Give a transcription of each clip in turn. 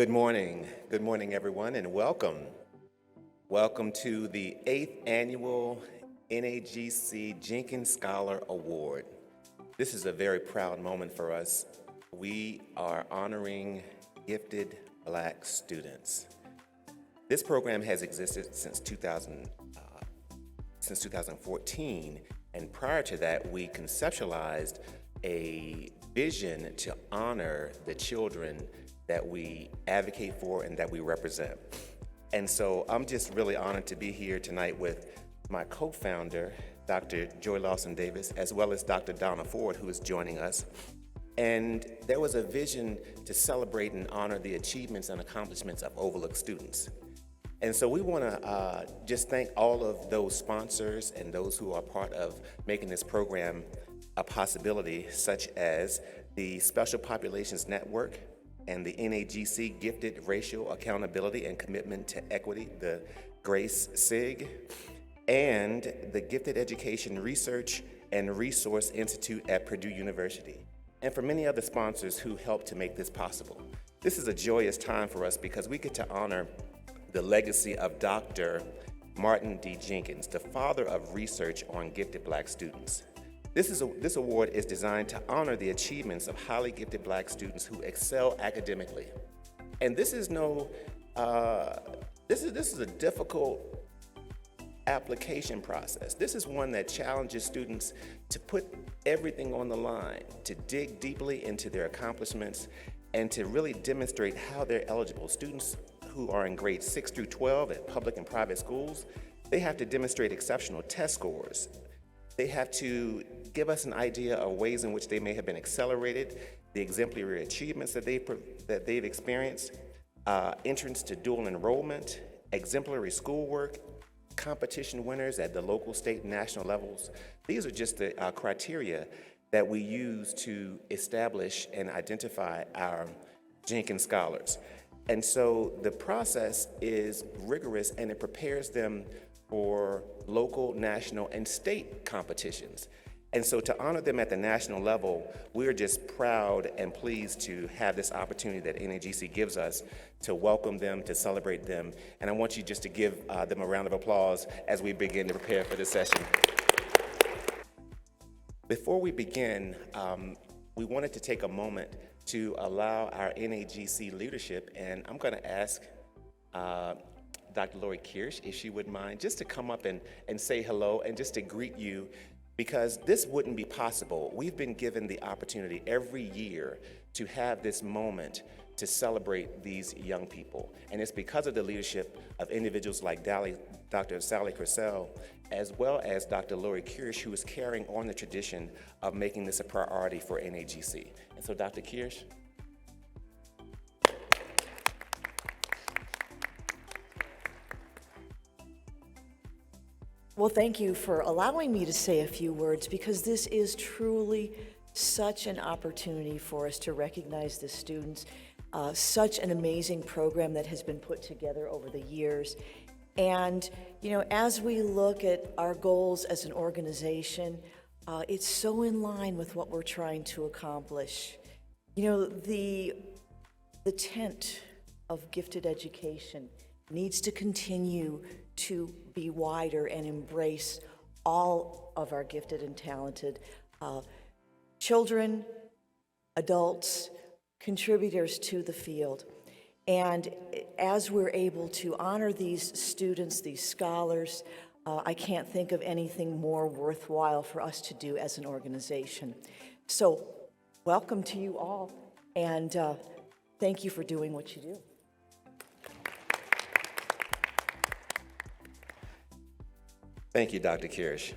Good morning. Good morning, everyone, and welcome. Welcome to the 8th Annual NAGC Jenkins Scholar Award. This is a very proud moment for us. We are honoring gifted Black students. This program has existed since 2014, and prior to that, we conceptualized a vision to honor the children that we advocate for and that we represent. And so I'm just really honored to be here tonight with my co-founder, Dr. Joy Lawson Davis, as well as Dr. Donna Ford, who is joining us. And there was a vision to celebrate and honor the achievements and accomplishments of overlooked students. And so we want to just thank all of those sponsors and those who are part of making this program a possibility, such as the Special Populations Network and the NAGC Gifted Racial Accountability and Commitment to Equity, the GRACE SIG, and the Gifted Education Research and Resource Institute at Purdue University, and for many other sponsors who helped to make this possible. This is a joyous time for us because we get to honor the legacy of Dr. Martin D. Jenkins, the father of research on gifted Black students. This award is designed to honor the achievements of highly gifted Black students who excel academically. And this is this is a difficult application process. This is one that challenges students to put everything on the line, to dig deeply into their accomplishments, and to really demonstrate how they're eligible. Students who are in grades 6 through 12 at public and private schools, they have to demonstrate exceptional test scores. They have to give us an idea of ways in which they may have been accelerated, the exemplary achievements that they've experienced, entrance to dual enrollment, exemplary schoolwork, competition winners at the local, state, and national levels. These are just the criteria that we use to establish and identify our Jenkins scholars. And so the process is rigorous, and it prepares them for local, national, and state competitions. And so to honor them at the national level, we're just proud and pleased to have this opportunity that NAGC gives us to welcome them, to celebrate them. And I want you just to give them a round of applause as we begin to prepare for this session. Before we begin, we wanted to take a moment to allow our NAGC leadership, and I'm going to ask Dr. Lori Kirsch, if she would mind, just to come up and say hello and just to greet you, because this wouldn't be possible. We've been given the opportunity every year to have this moment to celebrate these young people. And it's because of the leadership of individuals like Dr. Sally Purcell, as well as Dr. Lori Kirsch, who is carrying on the tradition of making this a priority for NAGC. And so, Dr. Kirsch. Well, thank you for allowing me to say a few words, because this is truly such an opportunity for us to recognize the students, such an amazing program that has been put together over the years. And, as we look at our goals as an organization, it's so in line with what we're trying to accomplish. The tent of gifted education needs to continue to be wider and embrace all of our gifted and talented children, adults, contributors to the field. And as we're able to honor these students, these scholars, I can't think of anything more worthwhile for us to do as an organization. So welcome to you all, and thank you for doing what you do. Thank you, Dr. Kirsch.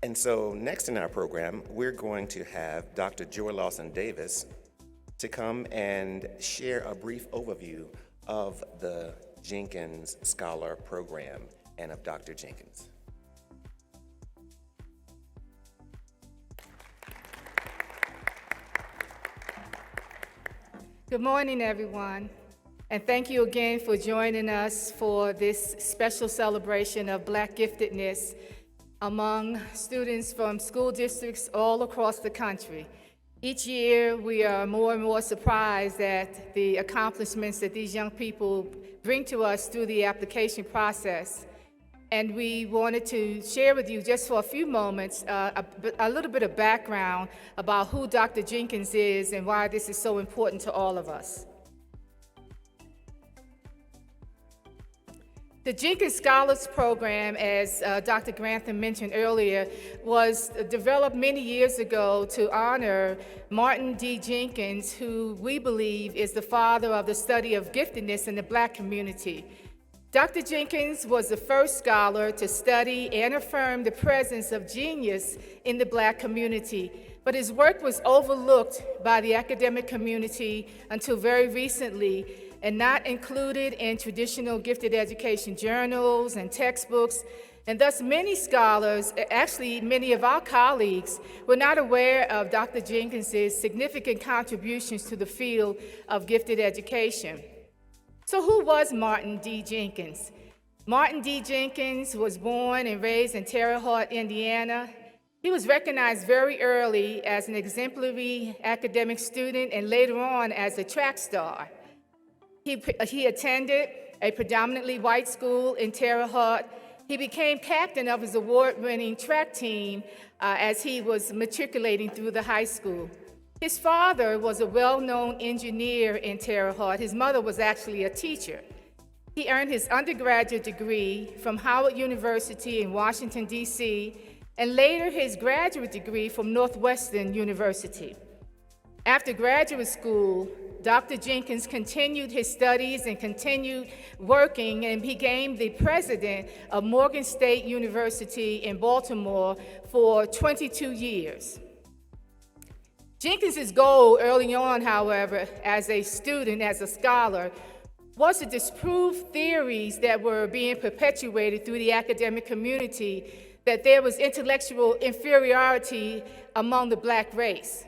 And so next in our program, we're going to have Dr. Joy Lawson Davis to come and share a brief overview of the Jenkins Scholar Program and of Dr. Jenkins. Good morning, everyone. And thank you again for joining us for this special celebration of Black giftedness among students from school districts all across the country. Each year, we are more and more surprised at the accomplishments that these young people bring to us through the application process. And we wanted to share with you, just for a few moments, a little bit of background about who Dr. Jenkins is and why this is so important to all of us. The Jenkins Scholars Program, as Dr. Grantham mentioned earlier, was developed many years ago to honor Martin D. Jenkins, who we believe is the father of the study of giftedness in the Black community. Dr. Jenkins was the first scholar to study and affirm the presence of genius in the Black community, but his work was overlooked by the academic community until very recently, and not included in traditional gifted education journals and textbooks, and thus many scholars, actually many of our colleagues, were not aware of Dr. Jenkins' significant contributions to the field of gifted education. So who was Martin D. Jenkins? Martin D. Jenkins was born and raised in Terre Haute, Indiana. He was recognized very early as an exemplary academic student and later on as a track star. He attended a predominantly white school in Terre Haute. He became captain of his award-winning track team as he was matriculating through the high school. His father was a well-known engineer in Terre Haute. His mother was actually a teacher. He earned his undergraduate degree from Howard University in Washington, D.C., and later his graduate degree from Northwestern University. After graduate school, Dr. Jenkins continued his studies and continued working and became the president of Morgan State University in Baltimore for 22 years. Jenkins' goal early on, however, as a student, as a scholar, was to disprove theories that were being perpetuated through the academic community that there was intellectual inferiority among the Black race.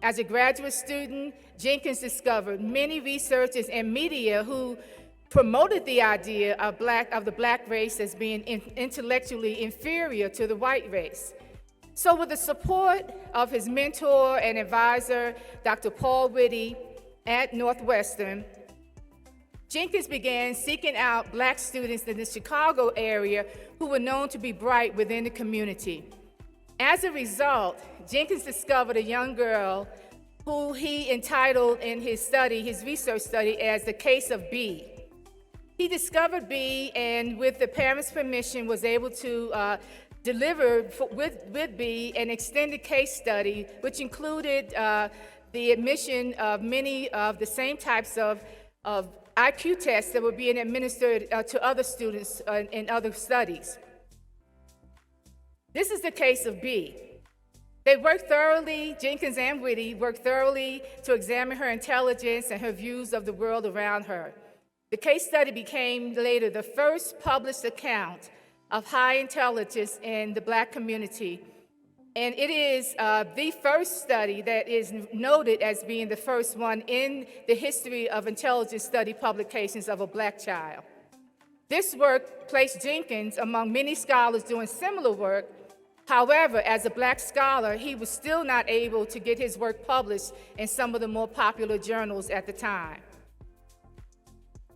As a graduate student, Jenkins discovered many researchers and media who promoted the idea of the Black race as being intellectually inferior to the white race. So with the support of his mentor and advisor, Dr. Paul Whitty at Northwestern, Jenkins began seeking out Black students in the Chicago area who were known to be bright within the community. As a result, Jenkins discovered a young girl who he entitled in his research study as the case of B. He discovered B, and with the parents' permission, was able to deliver with B an extended case study, which included the admission of many of the same types of IQ tests that were being administered to other students in other studies. This is the case of B. They worked thoroughly, Jenkins and Whitty worked thoroughly to examine her intelligence and her views of the world around her. The case study became later the first published account of high intelligence in the Black community. And it is the first study that is noted as being the first one in the history of intelligence study publications of a Black child. This work placed Jenkins among many scholars doing similar work. However, as a Black scholar, he was still not able to get his work published in some of the more popular journals at the time.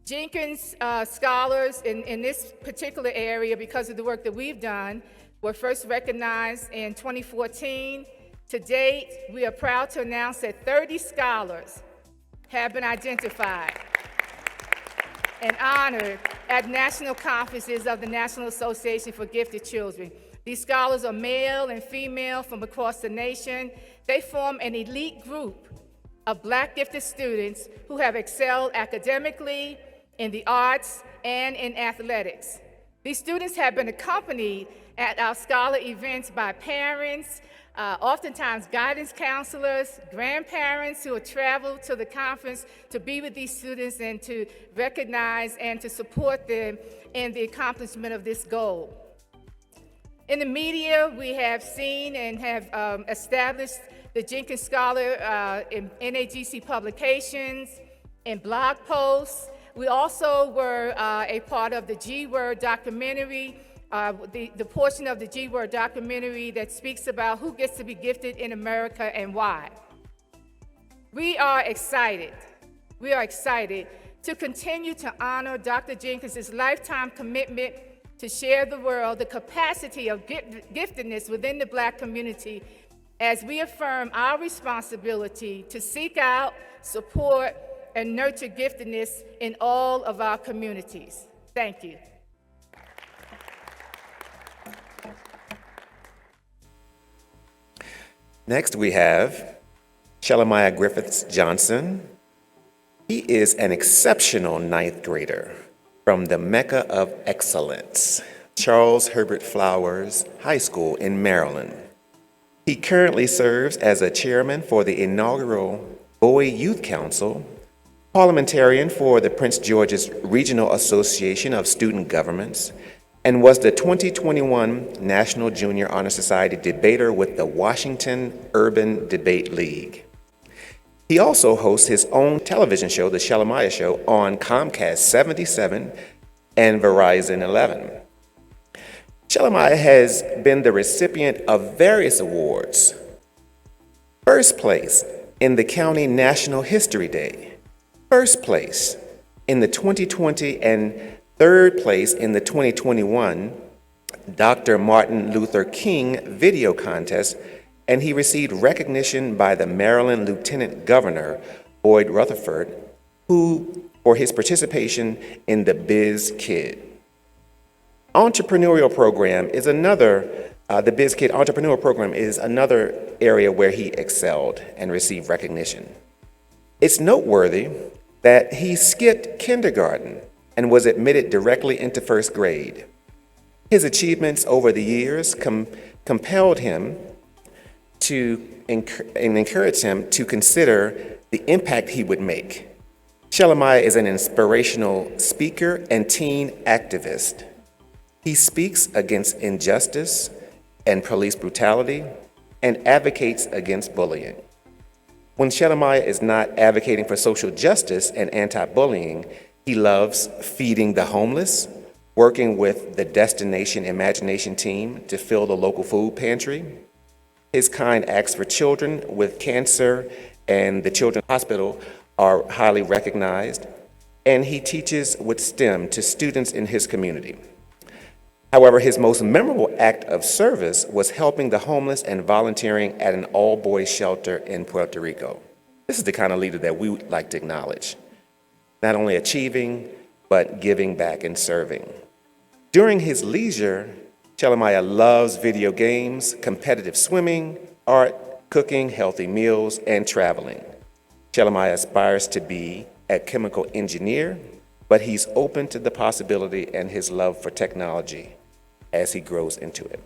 Jenkins scholars in this particular area, because of the work that we've done, were first recognized in 2014. To date, we are proud to announce that 30 scholars have been identified and honored at national conferences of the National Association for Gifted Children. These scholars are male and female from across the nation. They form an elite group of Black gifted students who have excelled academically, in the arts, and in athletics. These students have been accompanied at our scholar events by parents, oftentimes guidance counselors, grandparents who have traveled to the conference to be with these students and to recognize and to support them in the accomplishment of this goal. In the media, we have seen and have established the Jenkins Scholar in NAGC publications and blog posts. We also were a part of the G-Word documentary, the portion of the G-Word documentary that speaks about who gets to be gifted in America and why. We are excited to continue to honor Dr. Jenkins' lifetime commitment to share the world the capacity of giftedness within the Black community as we affirm our responsibility to seek out, support, and nurture giftedness in all of our communities. Thank you. Next, we have Shelemiah Griffiths-Johnson. He is an exceptional ninth grader from the Mecca of Excellence, Charles Herbert Flowers High School in Maryland. He currently serves as a chairman for the inaugural Bowie Youth Council, parliamentarian for the Prince George's Regional Association of Student Governments, and was the 2021 National Junior Honor Society debater with the Washington Urban Debate League. He also hosts his own television show, The Shelemiah Show, on Comcast 77 and Verizon 11. Shelemiah has been the recipient of various awards. First place in the County National History Day, first place in the 2020 and third place in the 2021 Dr. Martin Luther King video contest, and he received recognition by the Maryland Lieutenant Governor, Boyd Rutherford, for his participation in the Biz Kid. Entrepreneurial program is the Biz Kid Entrepreneurial Program is another area where he excelled and received recognition. It's noteworthy that he skipped kindergarten and was admitted directly into first grade. His achievements over the years compelled him and encouraged him to consider the impact he would make. Shelemiah is an inspirational speaker and teen activist. He speaks against injustice and police brutality and advocates against bullying. When Shelemiah is not advocating for social justice and anti-bullying, he loves feeding the homeless, working with the Destination Imagination team to fill the local food pantry. His kind acts for children with cancer and the Children's Hospital are highly recognized, and he teaches with STEM to students in his community. However, his most memorable act of service was helping the homeless and volunteering at an all-boys shelter in Puerto Rico. This is the kind of leader that we would like to acknowledge, not only achieving, but giving back and serving. During his leisure, Shelemiah loves video games, competitive swimming, art, cooking, healthy meals, and traveling. Shelemiah aspires to be a chemical engineer, but he's open to the possibility and his love for technology as he grows into it.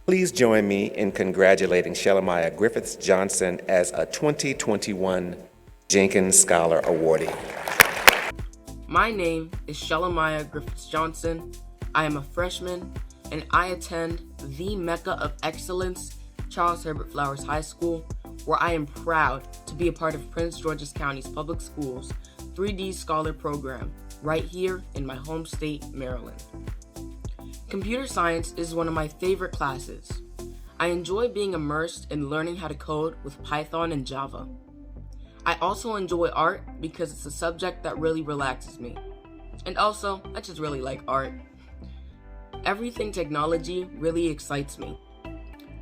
Please join me in congratulating Shelemiah Griffiths-Johnson as a 2021 Jenkins Scholar Awardee. My name is Shelemiah Griffiths-Johnson. I am a freshman, and I attend the Mecca of Excellence, Charles Herbert Flowers High School, where I am proud to be a part of Prince George's County's Public Schools 3D Scholar Program, right here in my home state, Maryland. Computer science is one of my favorite classes. I enjoy being immersed in learning how to code with Python and Java. I also enjoy art because it's a subject that really relaxes me. And also, I just really like art. Everything technology really excites me.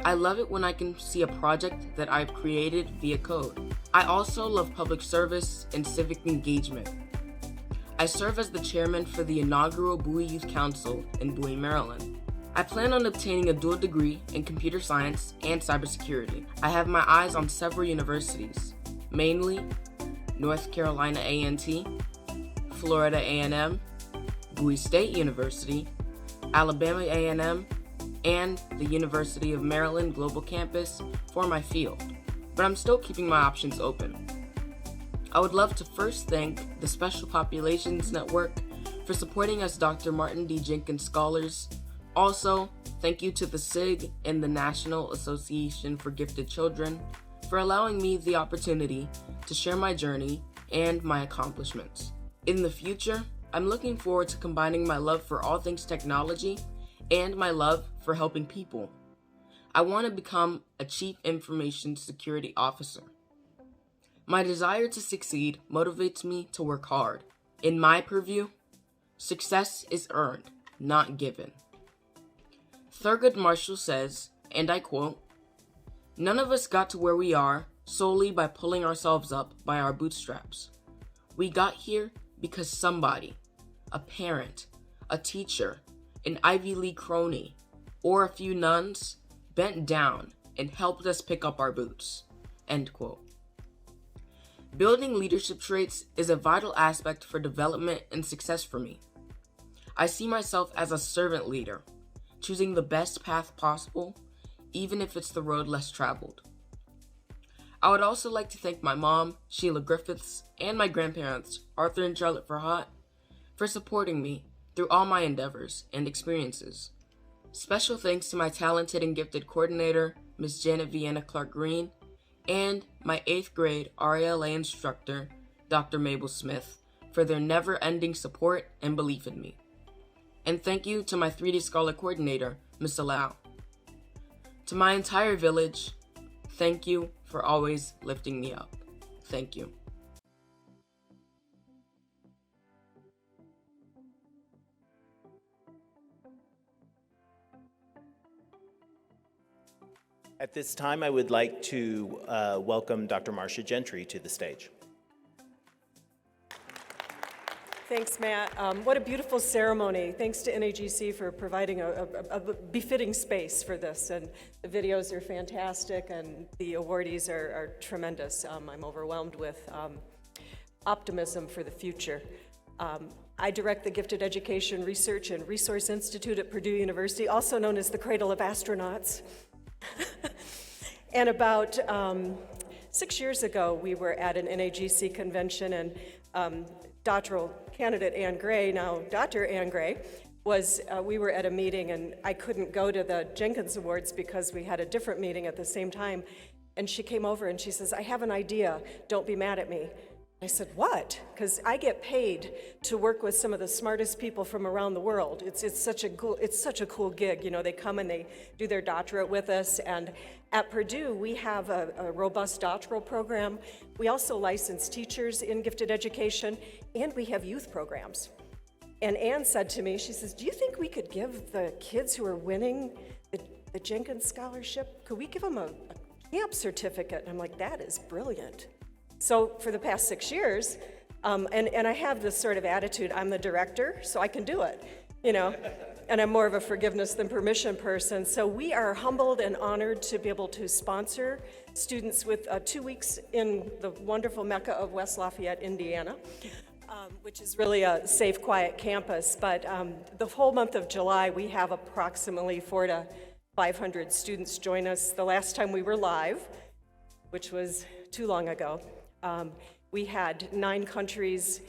I love it when I can see a project that I've created via code. I also love public service and civic engagement. I serve as the chairman for the inaugural Bowie Youth Council in Bowie, Maryland. I plan on obtaining a dual degree in computer science and cybersecurity. I have my eyes on several universities, mainly North Carolina A&T, Florida A&M, Bowie State University, Alabama A&M, and the University of Maryland Global Campus for my field, but I'm still keeping my options open. I would love to first thank the Special Populations Network for supporting us Dr. Martin D. Jenkins Scholars. Also, thank you to the SIG and the National Association for Gifted Children for allowing me the opportunity to share my journey and my accomplishments. In the future, I'm looking forward to combining my love for all things technology and my love for helping people. I want to become a Chief Information Security Officer. My desire to succeed motivates me to work hard. In my purview, success is earned, not given. Thurgood Marshall says, and I quote, "None of us got to where we are solely by pulling ourselves up by our bootstraps. We got here because somebody, a parent, a teacher, an Ivy League crony, or a few nuns, bent down and helped us pick up our boots." End quote. Building leadership traits is a vital aspect for development and success for me. I see myself as a servant leader, choosing the best path possible, even if it's the road less traveled. I would also like to thank my mom, Sheila Griffiths, and my grandparents, Arthur and Charlotte Verhot, for supporting me through all my endeavors and experiences. Special thanks to my talented and gifted coordinator, Ms. Janet Vienna Clark-Green, and my 8th grade RALA instructor, Dr. Mabel Smith, for their never-ending support and belief in me. And thank you to my 3D Scholar coordinator, Ms. Allow. To my entire village, thank you for always lifting me up. Thank you. At this time, I would like to welcome Dr. Marcia Gentry to the stage. Thanks, Matt. What a beautiful ceremony. Thanks to NAGC for providing a befitting space for this. And the videos are fantastic, and the awardees are tremendous. I'm overwhelmed with optimism for the future. I direct the Gifted Education Research and Resource Institute at Purdue University, also known as the Cradle of Astronauts. And about 6 years ago, we were at an NAGC convention, and doctoral candidate Ann Gray, now Dr. Ann Gray, we were at a meeting, and I couldn't go to the Jenkins Awards because we had a different meeting at the same time. And she came over and she says, "I have an idea, don't be mad at me." I said, "What?" Because I get paid to work with some of the smartest people from around the world. It's such a cool gig. You know, they come and they do their doctorate with us. And at Purdue, we have a robust doctoral program. We also license teachers in gifted education, and we have youth programs. And Ann said to me, she says, "Do you think we could give the kids who are winning the Jenkins scholarship, could we give them a camp certificate?" And I'm like, "That is brilliant." So for the past 6 years, and I have this sort of attitude, I'm the director, so I can do it, you know, and I'm more of a forgiveness than permission person. So we are humbled and honored to be able to sponsor students with 2 weeks in the wonderful Mecca of West Lafayette, Indiana, which is really a safe, quiet campus. But the whole month of July, we have approximately 400 to 500 students join us. The last time we were live, which was too long ago, we had 9 countries,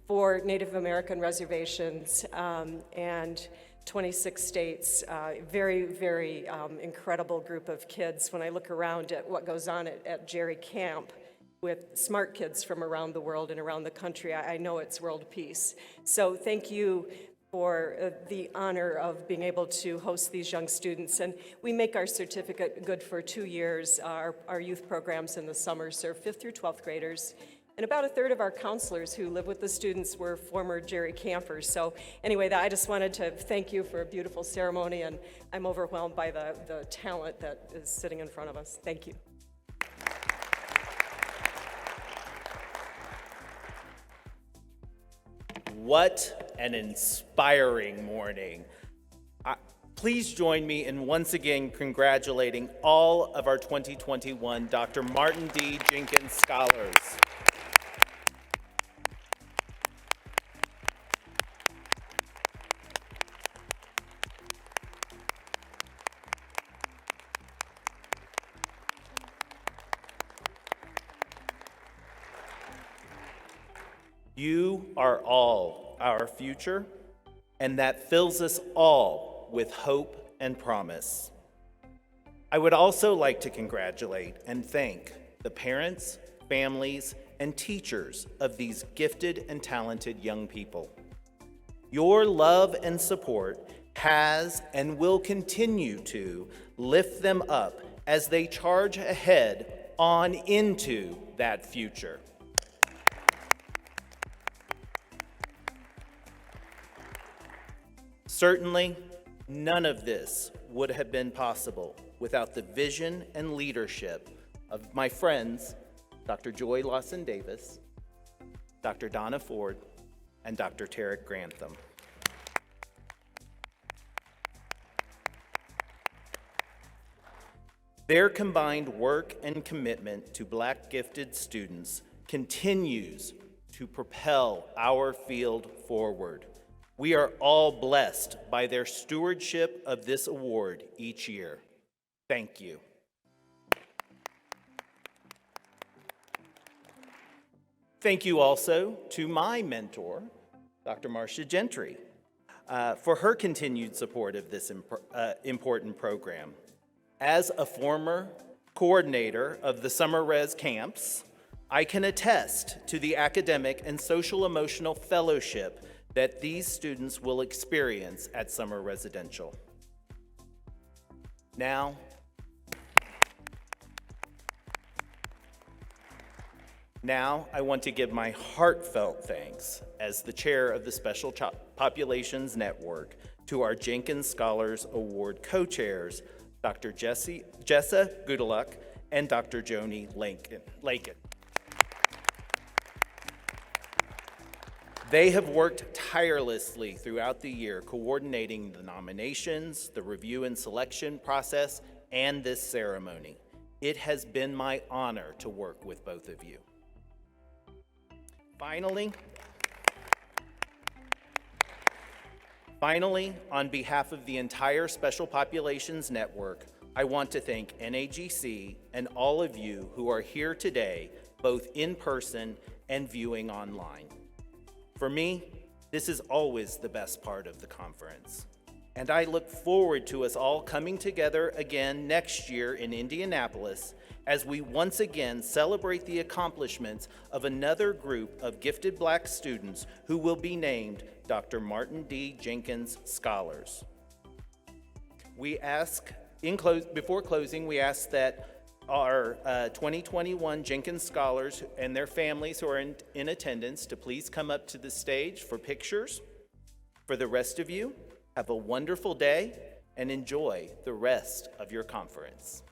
4 Native American reservations, and 26 states. Very, very incredible group of kids. When I look around at what goes on at Jerry Camp with smart kids from around the world and around the country, I know it's world peace. So thank you for the honor of being able to host these young students. And we make our certificate good for 2 years. Our youth programs in the summer serve 5th through 12th graders. And about 1/3 of our counselors who live with the students were former Jerry campers. So anyway, I just wanted to thank you for a beautiful ceremony, and I'm overwhelmed by the talent that is sitting in front of us. Thank you. What an inspiring morning. Please join me in once again congratulating all of our 2021 Dr. Martin D. Jenkins Scholars. You are all our future, and that fills us all with hope and promise. I would also like to congratulate and thank the parents, families, and teachers of these gifted and talented young people. Your love and support has and will continue to lift them up as they charge ahead on into that future. Certainly, none of this would have been possible without the vision and leadership of my friends, Dr. Joy Lawson-Davis, Dr. Donna Ford, and Dr. Tarek Grantham. Their combined work and commitment to Black gifted students continues to propel our field forward. We are all blessed by their stewardship of this award each year. Thank you. Thank you also to my mentor, Dr. Marcia Gentry, for her continued support of this important program. As a former coordinator of the Summer Res camps, I can attest to the academic and social emotional fellowship that these students will experience at Summer Residential. Now, I want to give my heartfelt thanks as the chair of the Special Populations Network to our Jenkins Scholars Award co-chairs, Dr. Jessa Goodluck and Dr. Joni Lakin. They have worked tirelessly throughout the year, coordinating the nominations, the review and selection process, and this ceremony. It has been my honor to work with both of you. Finally, on behalf of the entire Special Populations Network, I want to thank NAGC and all of you who are here today, both in person and viewing online. For me, this is always the best part of the conference, and I look forward to us all coming together again next year in Indianapolis as we once again celebrate the accomplishments of another group of gifted Black students who will be named Dr. Martin D. Jenkins Scholars. Before closing, we ask that our 2021 Jenkins Scholars and their families who are in attendance to please come up to the stage for pictures. For the rest of you, have a wonderful day and enjoy the rest of your conference.